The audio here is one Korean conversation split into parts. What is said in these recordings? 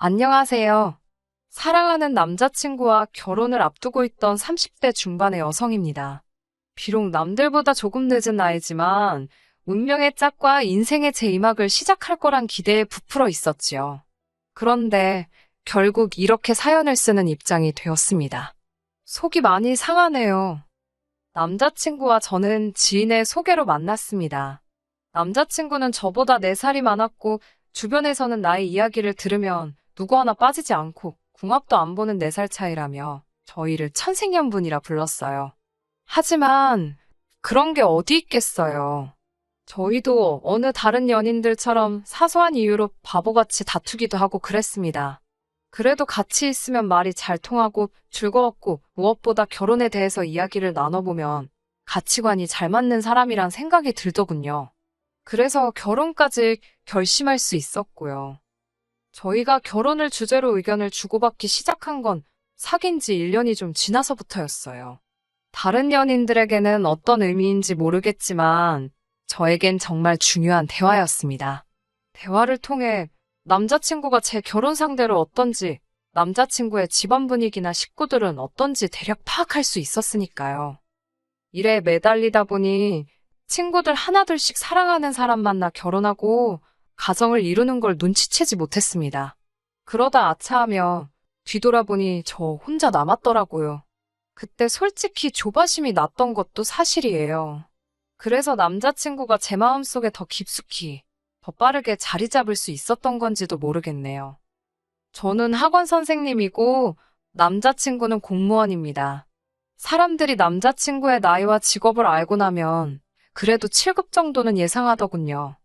안녕하세요. 사랑하는 남자친구와 결혼을 앞두고 있던 30대 중반의 여성입니다. 비록 남들보다 조금 늦은 나이지만 운명의 짝과 인생의 제이막을 시작할 거란 기대에 부풀어 있었지요. 그런데 결국 이렇게 사연을 쓰는 입장이 되었습니다. 속이 많이 상하네요. 남자친구와 저는 지인의 소개로 만났습니다. 남자친구는 저보다 4살이 많았고 주변에서는 나의 이야기를 들으면 누구 하나 빠지지 않고 궁합도 안 보는 4살 차이라며 저희를 천생연분이라 불렀어요. 하지만 그런 게 어디 있겠어요. 저희도 어느 다른 연인들처럼 사소한 이유로 바보같이 다투기도 하고 그랬습니다. 그래도 같이 있으면 말이 잘 통하고 즐거웠고 무엇보다 결혼에 대해서 이야기를 나눠보면 가치관이 잘 맞는 사람이란 생각이 들더군요. 그래서 결혼까지 결심할 수 있었고요. 저희가 결혼을 주제로 의견을 주고받기 시작한 건 사귄 지 1년이 좀 지나서부터였어요. 다른 연인들에게는 어떤 의미인지 모르겠지만 저에겐 정말 중요한 대화였습니다. 대화를 통해 남자친구가 제 결혼 상대로 어떤지, 남자친구의 집안 분위기나 식구들은 어떤지 대략 파악할 수 있었으니까요. 일에 매달리다 보니 친구들 하나둘씩 사랑하는 사람 만나 결혼하고 가정을 이루는 걸 눈치채지 못했습니다. 그러다 아차하며 뒤돌아보니 저 혼자 남았더라고요. 그때 솔직히 조바심이 났던 것도 사실이에요. 그래서 남자친구가 제 마음속에 더 깊숙이, 더 빠르게 자리 잡을 수 있었던 건지도 모르겠네요. 저는 학원 선생님이고 남자친구는 공무원입니다. 사람들이 남자친구의 나이와 직업을 알고 나면 그래도 7급 정도는 예상하더군요.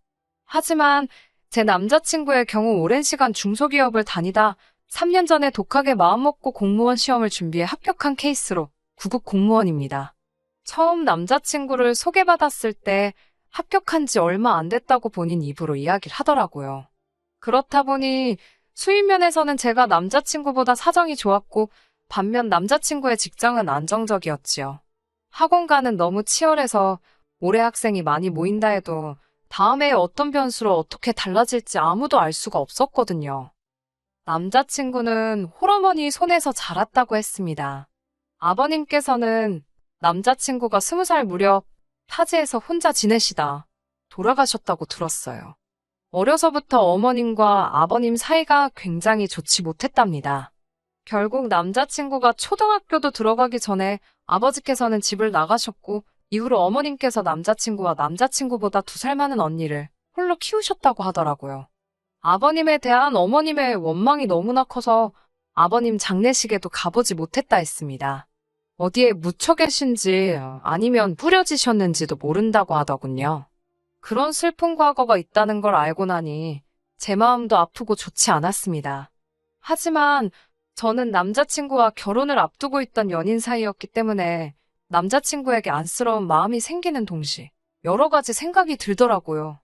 하지만 제 남자친구의 경우 오랜 시간 중소기업을 다니다 3년 전에 독하게 마음먹고 공무원 시험을 준비해 합격한 케이스로 9급 공무원입니다. 처음 남자친구를 소개받았을 때 합격한 지 얼마 안 됐다고 본인 입으로 이야기를 하더라고요. 그렇다 보니 수입 면에서는 제가 남자친구보다 사정이 좋았고 반면 남자친구의 직장은 안정적이었지요. 학원가는 너무 치열해서 올해 학생이 많이 모인다 해도 다음 해에 어떤 변수로 어떻게 달라질지 아무도 알 수가 없었거든요. 남자친구는 홀어머니 손에서 자랐다고 했습니다. 아버님께서는 남자친구가 20살 무렵 타지에서 혼자 지내시다 돌아가셨다고 들었어요. 어려서부터 어머님과 아버님 사이가 굉장히 좋지 못했답니다. 결국 남자친구가 초등학교도 들어가기 전에 아버지께서는 집을 나가셨고 이후로 어머님께서 남자친구와 남자친구보다 2살 많은 언니를 홀로 키우셨다고 하더라고요. 아버님에 대한 어머님의 원망이 너무나 커서 아버님 장례식에도 가보지 못했다 했습니다. 어디에 묻혀 계신지 아니면 뿌려지셨는지도 모른다고 하더군요. 그런 슬픈 과거가 있다는 걸 알고 나니 제 마음도 아프고 좋지 않았습니다. 하지만 저는 남자친구와 결혼을 앞두고 있던 연인 사이였기 때문에 남자친구에게 안쓰러운 마음이 생기는 동시에 여러 가지 생각이 들더라고요.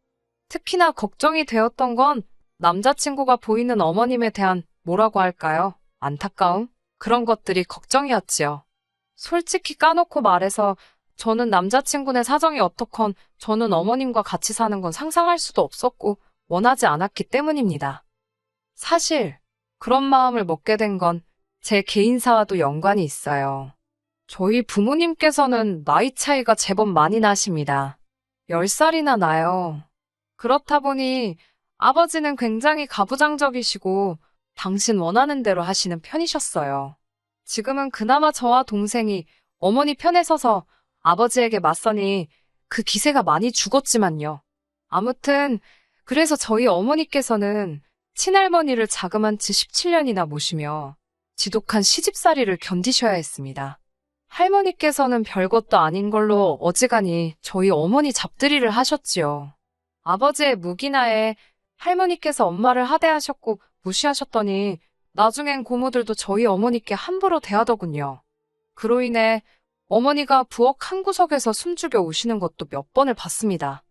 특히나 걱정이 되었던 건 남자친구가 보이는 어머님에 대한 뭐라고 할까요? 안타까움? 그런 것들이 걱정이었지요. 솔직히 까놓고 말해서 저는 남자친구네 사정이 어떻건 저는 어머님과 같이 사는 건 상상할 수도 없었고 원하지 않았기 때문입니다. 사실 그런 마음을 먹게 된 건 제 개인사와도 연관이 있어요. 저희 부모님께서는 나이 차이가 제법 많이 나십니다. 10살이나 나요. 그렇다 보니 아버지는 굉장히 가부장적이시고 당신 원하는 대로 하시는 편이셨어요. 지금은 그나마 저와 동생이 어머니 편에 서서 아버지에게 맞서니 그 기세가 많이 죽었지만요. 아무튼 그래서 저희 어머니께서는 친할머니를 자그만 지 17년이나 모시며 지독한 시집살이를 견디셔야 했습니다. 할머니께서는 별것도 아닌 걸로 어지간히 저희 어머니 잡들이를 하셨지요. 아버지의 무기나에 할머니께서 엄마를 하대하셨고 무시하셨더니 나중엔 고모들도 저희 어머니께 함부로 대하더군요. 그로 인해 어머니가 부엌 한 구석에서 숨죽여 우시는 것도 몇 번을 봤습니다.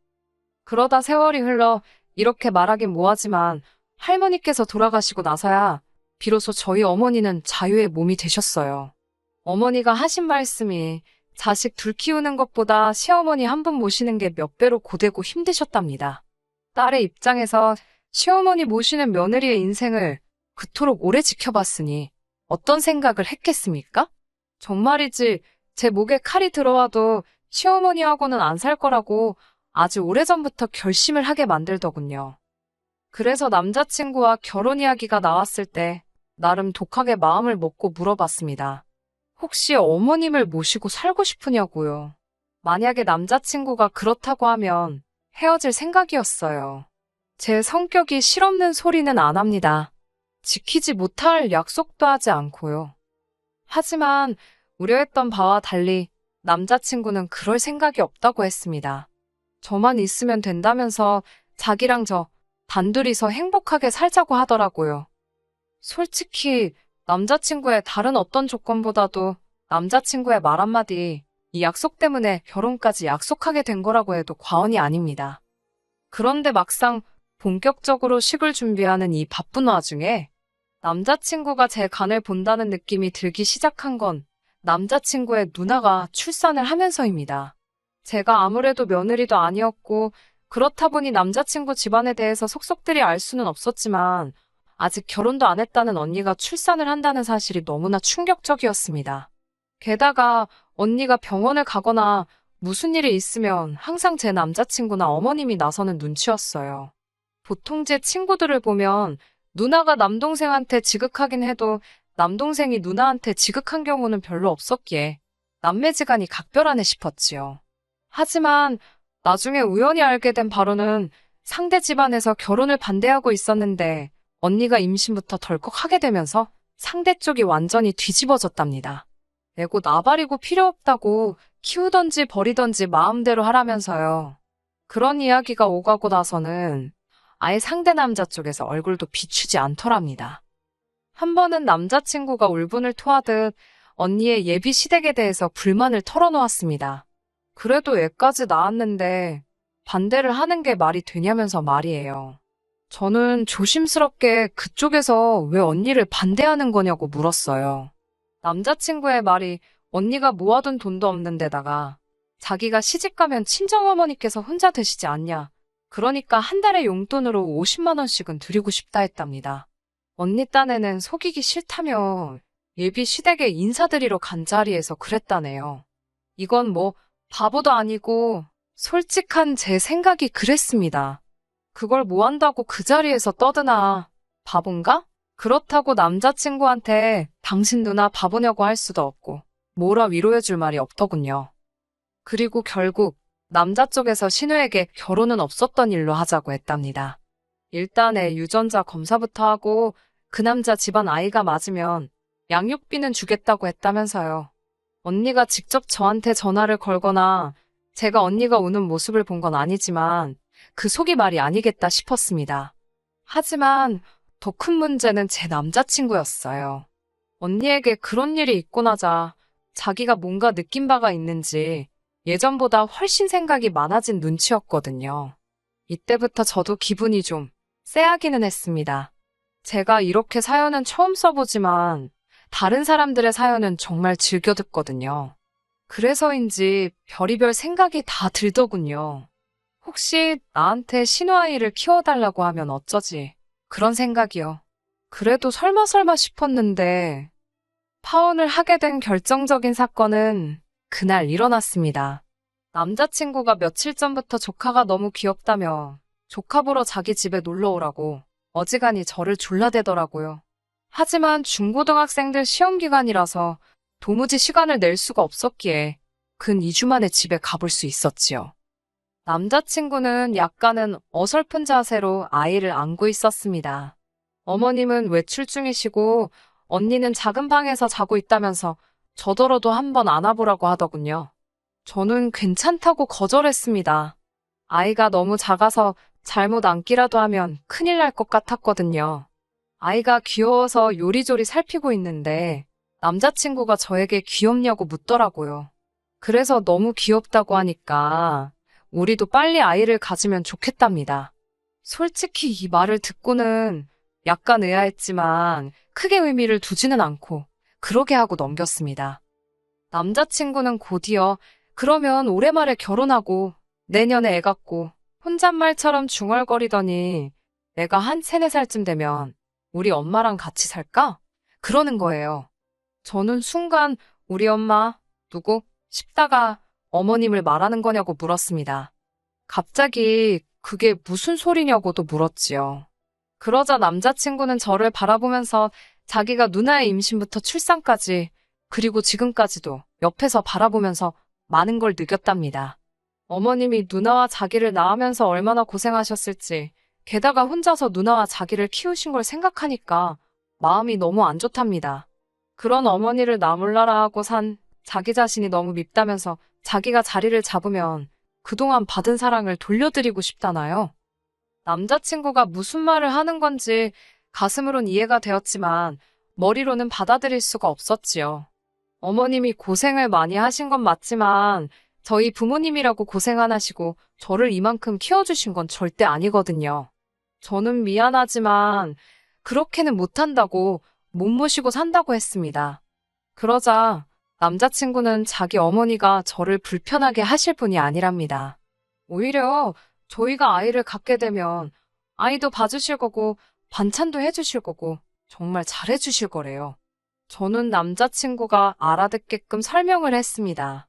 그러다 세월이 흘러 이렇게 말하긴 뭐하지만 할머니께서 돌아가시고 나서야 비로소 저희 어머니는 자유의 몸이 되셨어요. 어머니가 하신 말씀이 자식 둘 키우는 것보다 시어머니 한 분 모시는 게 몇 배로 고되고 힘드셨답니다. 딸의 입장에서 시어머니 모시는 며느리의 인생을 그토록 오래 지켜봤으니 어떤 생각을 했겠습니까? 정말이지 제 목에 칼이 들어와도 시어머니하고는 안 살 거라고 아주 오래전부터 결심을 하게 만들더군요. 그래서 남자친구와 결혼 이야기가 나왔을 때 나름 독하게 마음을 먹고 물어봤습니다. 혹시 어머님을 모시고 살고 싶으냐고요. 만약에 남자친구가 그렇다고 하면 헤어질 생각이었어요. 제 성격이 실없는 소리는 안 합니다. 지키지 못할 약속도 하지 않고요. 하지만 우려했던 바와 달리 남자친구는 그럴 생각이 없다고 했습니다. 저만 있으면 된다면서 자기랑 저 단둘이서 행복하게 살자고 하더라고요. 솔직히 남자친구의 다른 어떤 조건보다도 남자친구의 말 한마디, 이 약속 때문에 결혼까지 약속하게 된 거라고 해도 과언이 아닙니다. 그런데 막상 본격적으로 식을 준비하는 이 바쁜 와중에 남자친구가 제 간을 본다는 느낌이 들기 시작한 건 남자친구의 누나가 출산을 하면서입니다. 제가 아무래도 며느리도 아니었고 그렇다 보니 남자친구 집안에 대해서 속속들이 알 수는 없었지만 아직 결혼도 안 했다는 언니가 출산을 한다는 사실이 너무나 충격적이었습니다. 게다가 언니가 병원을 가거나 무슨 일이 있으면 항상 제 남자친구나 어머님이 나서는 눈치였어요. 보통 제 친구들을 보면 누나가 남동생한테 지극하긴 해도 남동생이 누나한테 지극한 경우는 별로 없었기에 남매지간이 각별하네 싶었지요. 하지만 나중에 우연히 알게 된 바로는 상대 집안에서 결혼을 반대하고 있었는데 언니가 임신부터 덜컥하게 되면서 상대 쪽이 완전히 뒤집어졌답니다. 애고 나발이고 필요 없다고 키우던지 버리던지 마음대로 하라면서요. 그런 이야기가 오가고 나서는 아예 상대 남자 쪽에서 얼굴도 비추지 않더랍니다. 한 번은 남자친구가 울분을 토하듯 언니의 예비 시댁에 대해서 불만을 털어놓았습니다. 그래도 애까지 낳았는데 반대를 하는 게 말이 되냐면서 말이에요. 저는 조심스럽게 그쪽에서 왜 언니를 반대하는 거냐고 물었어요. 남자친구의 말이 언니가 모아둔 돈도 없는 데다가 자기가 시집가면 친정어머니께서 혼자 드시지 않냐. 그러니까 한 달에 용돈으로 50만 원씩은 드리고 싶다 했답니다. 언니 딴에는 속이기 싫다며 예비 시댁에 인사드리러 간 자리에서 그랬다네요. 이건 뭐 바보도 아니고 솔직한 제 생각이 그랬습니다. 그걸 뭐 한다고 그 자리에서 떠드나. 바본가? 그렇다고 남자친구한테 당신 누나 바보냐고 할 수도 없고 뭐라 위로해줄 말이 없더군요. 그리고 결국 남자 쪽에서 신우에게 결혼은 없었던 일로 하자고 했답니다. 일단에 유전자 검사부터 하고 그 남자 집안 아이가 맞으면 양육비는 주겠다고 했다면서요. 언니가 직접 저한테 전화를 걸거나 제가 언니가 우는 모습을 본 건 아니지만 그 속이 말이 아니겠다 싶었습니다. 하지만 더 큰 문제는 제 남자친구였어요. 언니에게 그런 일이 있고 나자 자기가 뭔가 느낀 바가 있는지 예전보다 훨씬 생각이 많아진 눈치였거든요. 이때부터 저도 기분이 좀 쎄하기는 했습니다. 제가 이렇게 사연은 처음 써보지만 다른 사람들의 사연은 정말 즐겨 듣거든요. 그래서인지 별의별 생각이 다 들더군요. 혹시 나한테 신우아이를 키워달라고 하면 어쩌지? 그런 생각이요. 그래도 설마 싶었는데 파혼을 하게 된 결정적인 사건은 그날 일어났습니다. 남자친구가 며칠 전부터 조카가 너무 귀엽다며 조카 보러 자기 집에 놀러 오라고 어지간히 저를 졸라대더라고요. 하지만 중고등학생들 시험 기간이라서 도무지 시간을 낼 수가 없었기에 근 2주 만에 집에 가볼 수 있었지요. 남자친구는 약간은 어설픈 자세로 아이를 안고 있었습니다. 어머님은 외출 중이시고 언니는 작은 방에서 자고 있다면서 저더러도 한번 안아보라고 하더군요. 저는 괜찮다고 거절했습니다. 아이가 너무 작아서 잘못 안기라도 하면 큰일 날 것 같았거든요. 아이가 귀여워서 요리조리 살피고 있는데 남자친구가 저에게 귀엽냐고 묻더라고요. 그래서 너무 귀엽다고 하니까 우리도 빨리 아이를 가지면 좋겠답니다. 솔직히 이 말을 듣고는 약간 의아했지만 크게 의미를 두지는 않고 그러게 하고 넘겼습니다. 남자친구는 곧이어 그러면 올해 말에 결혼하고 내년에 애 갖고 혼잣말처럼 중얼거리더니 내가 한 3, 4살쯤 되면 우리 엄마랑 같이 살까? 그러는 거예요. 저는 순간 우리 엄마 누구? 싶다가 어머님을 말하는 거냐고 물었습니다. 갑자기 그게 무슨 소리냐고도 물었지요. 그러자 남자친구는 저를 바라보면서 자기가 누나의 임신부터 출산까지 그리고 지금까지도 옆에서 바라보면서 많은 걸 느꼈답니다. 어머님이 누나와 자기를 낳으면서 얼마나 고생하셨을지, 게다가 혼자서 누나와 자기를 키우신 걸 생각하니까 마음이 너무 안 좋답니다. 그런 어머니를 나 몰라라 하고 산 자기 자신이 너무 밉다면서 자기가 자리를 잡으면 그동안 받은 사랑을 돌려드리고 싶다나요? 남자친구가 무슨 말을 하는 건지 가슴으론 이해가 되었지만 머리로는 받아들일 수가 없었지요. 어머님이 고생을 많이 하신 건 맞지만 저희 부모님이라고 고생 안 하시고 저를 이만큼 키워주신 건 절대 아니거든요. 저는 미안하지만 그렇게는 못한다고 못 모시고 산다고 했습니다. 그러자 남자친구는 자기 어머니가 저를 불편하게 하실 분이 아니랍니다. 오히려 저희가 아이를 갖게 되면 아이도 봐주실 거고 반찬도 해주실 거고 정말 잘해주실 거래요. 저는 남자친구가 알아듣게끔 설명을 했습니다.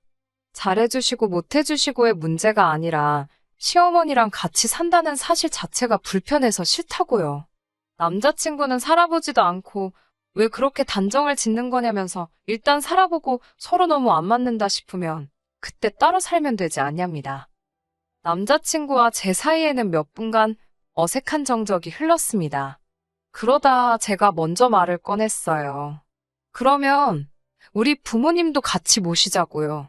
잘해주시고 못해주시고의 문제가 아니라 시어머니랑 같이 산다는 사실 자체가 불편해서 싫다고요. 남자친구는 살아보지도 않고 왜 그렇게 단정을 짓는 거냐면서 일단 살아보고 서로 너무 안 맞는다 싶으면 그때 따로 살면 되지 않냐입니다. 남자친구와 제 사이에는 몇 분간 어색한 정적이 흘렀습니다. 그러다 제가 먼저 말을 꺼냈어요. 그러면 우리 부모님도 같이 모시자고요.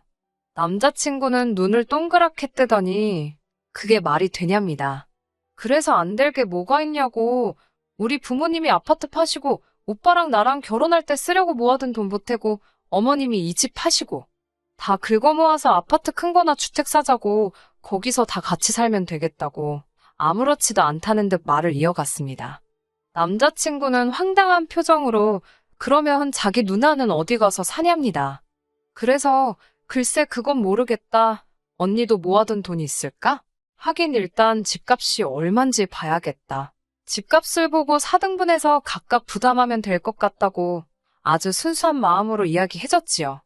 남자친구는 눈을 동그랗게 뜨더니 그게 말이 되냐입니다. 그래서 안 될 게 뭐가 있냐고. 우리 부모님이 아파트 파시고 오빠랑 나랑 결혼할 때 쓰려고 모아둔 돈 보태고 어머님이 이 집 파시고 다 긁어 모아서 아파트 큰 거나 주택 사자고 거기서 다 같이 살면 되겠다고 아무렇지도 않다는 듯 말을 이어갔습니다. 남자친구는 황당한 표정으로 그러면 자기 누나는 어디 가서 사냐입니다. 그래서 글쎄 그건 모르겠다. 언니도 모아둔 돈이 있을까? 하긴 일단 집값이 얼만지 봐야겠다. 집값을 보고 4등분해서 각각 부담하면 될 것 같다고 아주 순수한 마음으로 이야기해줬지요.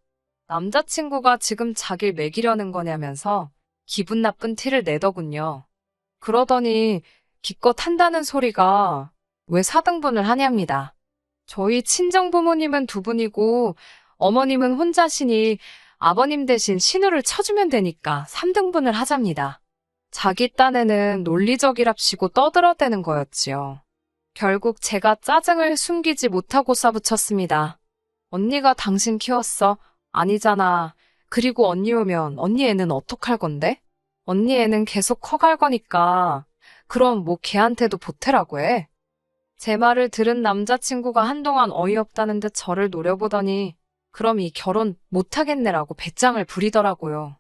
남자친구가 지금 자길 매기려는 거냐면서 기분 나쁜 티를 내더군요. 그러더니 기껏 한다는 소리가 왜 4등분을 하냐입니다. 저희 친정부모님은 두 분이고 어머님은 혼자시니 아버님 대신 신우를 쳐주면 되니까 3등분을 하잡니다. 자기 딴에는 논리적이랍시고 떠들어대는 거였지요. 결국 제가 짜증을 숨기지 못하고 쏴붙였습니다. 언니가 당신 키웠어? 아니잖아. 그리고 언니 오면 언니 애는 어떡할 건데? 언니 애는 계속 커갈 거니까. 그럼 뭐 걔한테도 보태라고 해. 제 말을 들은 남자친구가 한동안 어이없다는 듯 저를 노려보더니 그럼 이 결혼 못하겠네라고 배짱을 부리더라고요.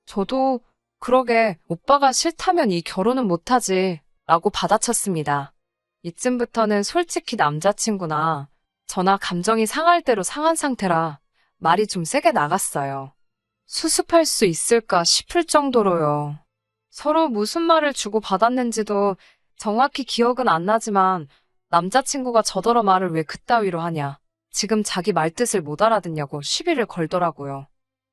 저도 그러게 오빠가 싫다면 이 결혼은 못하지 라고 받아쳤습니다. 이쯤부터는 솔직히 남자친구나 저나 감정이 상할 대로 상한 상태라 말이 좀 세게 나갔어요. 수습할 수 있을까 싶을 정도로요. 서로 무슨 말을 주고받았는지도 정확히 기억은 안 나지만 남자친구가 저더러 말을 왜 그따위로 하냐. 지금 자기 말뜻을 못 알아듣냐고 시비를 걸더라고요.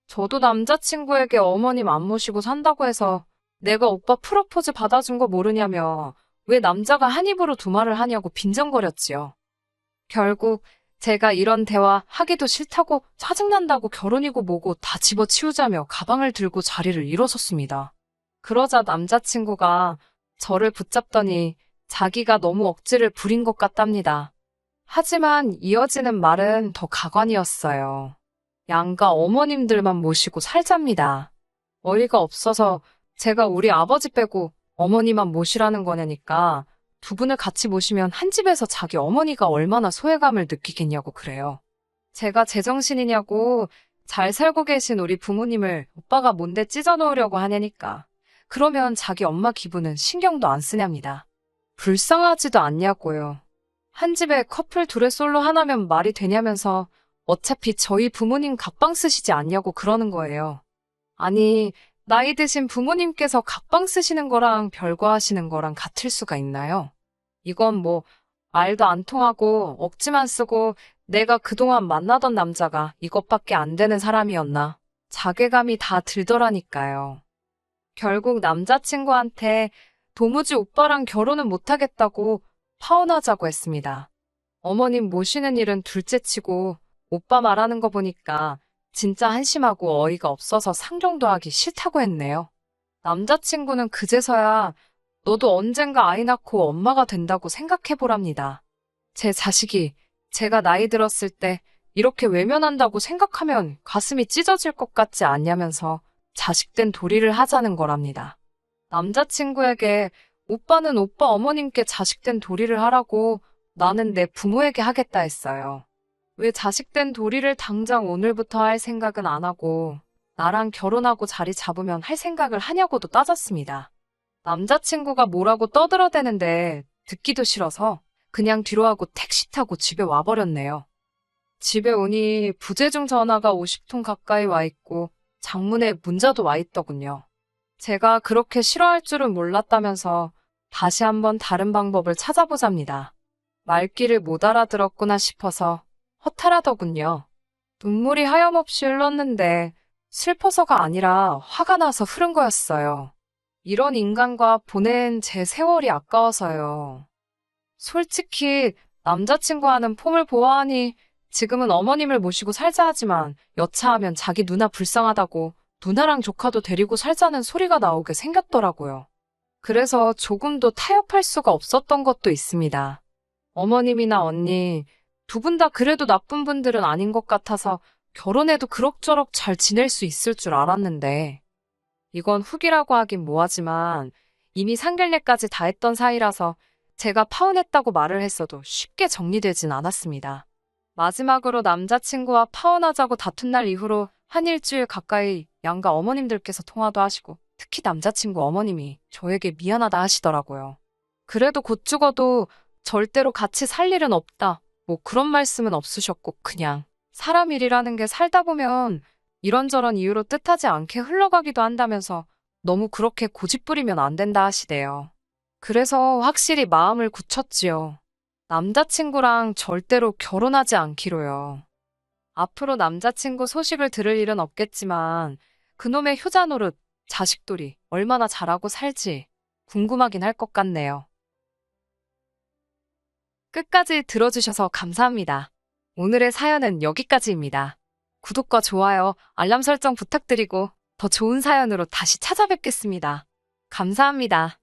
저도 남자친구에게 어머님 안 모시고 산다고 해서 내가 오빠 프로포즈 받아준 거 모르냐며 왜 남자가 한 입으로 두 말을 하냐고 빈정거렸지요. 결국 제가 이런 대화 하기도 싫다고 짜증난다고 결혼이고 뭐고 다 집어치우자며 가방을 들고 자리를 일어섰습니다. 그러자 남자친구가 저를 붙잡더니 자기가 너무 억지를 부린 것 같답니다. 하지만 이어지는 말은 더 가관이었어요. 양가 어머님들만 모시고 살잡니다. 어이가 없어서 제가 우리 아버지 빼고 어머니만 모시라는 거냐니까 두 분을 같이 모시면 한 집에서 자기 어머니가 얼마나 소외감을 느끼겠냐고 그래요. 제가 제정신이냐고 잘 살고 계신 우리 부모님을 오빠가 뭔데 찢어놓으려고 하냐니까. 그러면 자기 엄마 기분은 신경도 안 쓰냐입니다. 불쌍하지도 않냐고요. 한 집에 커플 둘의 솔로 하나면 말이 되냐면서 어차피 저희 부모님 각방 쓰시지 않냐고 그러는 거예요. 아니, 나이 드신 부모님께서 각방 쓰시는 거랑 별거 하시는 거랑 같을 수가 있나요? 이건 뭐 말도 안 통하고 억지만 쓰고 내가 그동안 만나던 남자가 이것밖에 안 되는 사람이었나. 자괴감이 다 들더라니까요. 결국 남자친구한테 도무지 오빠랑 결혼은 못하겠다고 파혼하자고 했습니다. 어머님 모시는 일은 둘째치고 오빠 말하는 거 보니까 진짜 한심하고 어이가 없어서 상종도 하기 싫다고 했네요. 남자친구는 그제서야 너도 언젠가 아이 낳고 엄마가 된다고 생각해보랍니다. 제 자식이 제가 나이 들었을 때 이렇게 외면한다고 생각하면 가슴이 찢어질 것 같지 않냐면서 자식된 도리를 하자는 거랍니다. 남자친구에게 오빠는 오빠 어머님께 자식된 도리를 하라고 나는 내 부모에게 하겠다 했어요. 왜 자식된 도리를 당장 오늘부터 할 생각은 안 하고 나랑 결혼하고 자리 잡으면 할 생각을 하냐고도 따졌습니다. 남자친구가 뭐라고 떠들어대는데 듣기도 싫어서 그냥 뒤로 하고 택시 타고 집에 와버렸네요. 집에 오니 부재중 전화가 50통 가까이 와 있고 장문에 문자도 와 있더군요. 제가 그렇게 싫어할 줄은 몰랐다면서 다시 한번 다른 방법을 찾아보잡니다. 말귀를 못 알아들었구나 싶어서 허탈하더군요. 눈물이 하염없이 흘렀는데 슬퍼서가 아니라 화가 나서 흐른 거였어요. 이런 인간과 보낸 제 세월이 아까워서요. 솔직히 남자친구와는 폼을 보아하니 지금은 어머님을 모시고 살자 하지만 여차하면 자기 누나 불쌍하다고 누나랑 조카도 데리고 살자는 소리가 나오게 생겼더라고요. 그래서 조금도 타협할 수가 없었던 것도 있습니다. 어머님이나 언니 두 분 다 그래도 나쁜 분들은 아닌 것 같아서 결혼해도 그럭저럭 잘 지낼 수 있을 줄 알았는데 이건 후기라고 하긴 뭐하지만 이미 상견례까지 다 했던 사이라서 제가 파혼했다고 말을 했어도 쉽게 정리되진 않았습니다. 마지막으로 남자친구와 파혼하자고 다툰 날 이후로 한 일주일 가까이 양가 어머님들께서 통화도 하시고 특히 남자친구 어머님이 저에게 미안하다 하시더라고요. 그래도 곧 죽어도 절대로 같이 살 일은 없다. 뭐 그런 말씀은 없으셨고 그냥 사람 일이라는 게 살다 보면 이런저런 이유로 뜻하지 않게 흘러가기도 한다면서 너무 그렇게 고집부리면 안 된다 하시대요. 그래서 확실히 마음을 굳혔지요. 남자친구랑 절대로 결혼하지 않기로요. 앞으로 남자친구 소식을 들을 일은 없겠지만 그놈의 효자 노릇, 자식돌이 얼마나 잘하고 살지 궁금하긴 할 것 같네요. 끝까지 들어주셔서 감사합니다. 오늘의 사연은 여기까지입니다. 구독과 좋아요, 알람 설정 부탁드리고 더 좋은 사연으로 다시 찾아뵙겠습니다. 감사합니다.